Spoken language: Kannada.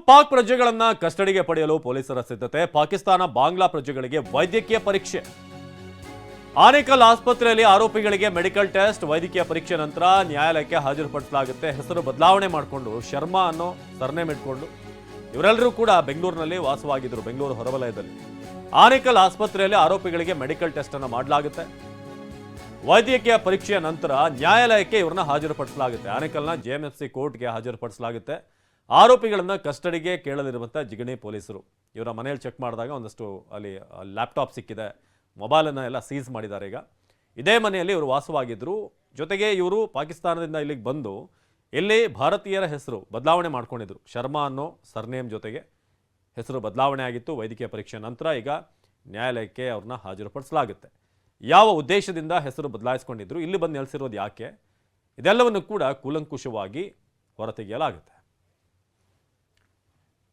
ಪಾಕ್ ಪ್ರಜೆಗಳನ್ನ ಕಸ್ಟಡಿಗೆ ಪಡೆಯಲು ಪೊಲೀಸರ ಸಿದ್ಧತೆ. ಪಾಕಿಸ್ತಾನ ಬಾಂಗ್ಲಾ ಪ್ರಜೆಗಳಿಗೆ ವೈದ್ಯಕೀಯ ಪರೀಕ್ಷೆ. ಆನೇಕಲ್ ಆಸ್ಪತ್ರೆಯಲ್ಲಿ ಆರೋಪಿಗಳಿಗೆ ಮೆಡಿಕಲ್ ಟೆಸ್ಟ್, ವೈದ್ಯಕೀಯ ಪರೀಕ್ಷೆ ನಂತರ ನ್ಯಾಯಾಲಯಕ್ಕೆ ಹಾಜರುಪಡಿಸಲಾಗುತ್ತೆ. ಹೆಸರು ಬದಲಾವಣೆ ಮಾಡಿಕೊಂಡು ಶರ್ಮಾ ಅನ್ನೋ ಸರ್ನೇಮ್ ಇಟ್ಕೊಂಡು ಇವರೆಲ್ಲರೂ ಕೂಡ ಬೆಂಗಳೂರಿನಲ್ಲಿ ವಾಸವಾಗಿದ್ರು, ಬೆಂಗಳೂರು ಹೊರವಲಯದಲ್ಲಿ. ಆನೇಕಲ್ ಆಸ್ಪತ್ರೆಯಲ್ಲಿ ಆರೋಪಿಗಳಿಗೆ ಮೆಡಿಕಲ್ ಟೆಸ್ಟ್ ಅನ್ನು ಮಾಡಲಾಗುತ್ತೆ. ವೈದ್ಯಕೀಯ ಪರೀಕ್ಷೆಯ ನಂತರ ನ್ಯಾಯಾಲಯಕ್ಕೆ ಇವರನ್ನ ಹಾಜರುಪಡಿಸಲಾಗುತ್ತೆ. ಆನೇಕಲ್ನ ಜೆಎಂಎಫ್ಸಿ ಕೋರ್ಟ್ಗೆ ಹಾಜರುಪಡಿಸಲಾಗುತ್ತೆ. ಆರೋಪಿಗಳನ್ನ ಕಸ್ಟಡಿಗೆ ಕೇಳಲಿರುವಂಥ ಜಿಗಣಿ ಪೊಲೀಸರು ಇವರ ಮನೆಯಲ್ಲಿ ಚೆಕ್ ಮಾಡಿದಾಗ ಒಂದಷ್ಟು ಅಲ್ಲಿ ಲ್ಯಾಪ್ಟಾಪ್ ಸಿಕ್ಕಿದೆ, ಮೊಬೈಲನ್ನು ಎಲ್ಲ ಸೀಸ್ ಮಾಡಿದ್ದಾರೆ. ಈಗ ಇದೇ ಮನೆಯಲ್ಲಿ ಇವರು ವಾಸವಾಗಿದ್ದರು. ಜೊತೆಗೆ ಇವರು ಪಾಕಿಸ್ತಾನದಿಂದ ಇಲ್ಲಿಗೆ ಬಂದು ಇಲ್ಲಿ ಭಾರತೀಯರ ಹೆಸರು ಬದಲಾವಣೆ ಮಾಡ್ಕೊಂಡಿದ್ರು. ಶರ್ಮಾ ಅನ್ನೋ ಸರ್ನೇಮ್ ಜೊತೆಗೆ ಹೆಸರು ಬದಲಾವಣೆ ಆಗಿತ್ತು. ವೈದ್ಯಕೀಯ ಪರೀಕ್ಷೆ ನಂತರ ಈಗ ನ್ಯಾಯಾಲಯಕ್ಕೆ ಅವ್ರನ್ನ ಹಾಜರುಪಡಿಸಲಾಗುತ್ತೆ. ಯಾವ ಉದ್ದೇಶದಿಂದ ಹೆಸರು ಬದಲಾಯಿಸ್ಕೊಂಡಿದ್ರು, ಇಲ್ಲಿ ಬಂದು ನೆಲೆಸಿರೋದು ಯಾಕೆ, ಇದೆಲ್ಲವನ್ನು ಕೂಡ ಕೂಲಂಕುಷವಾಗಿ ಹೊರತೆಗೆಯಲಾಗುತ್ತೆ.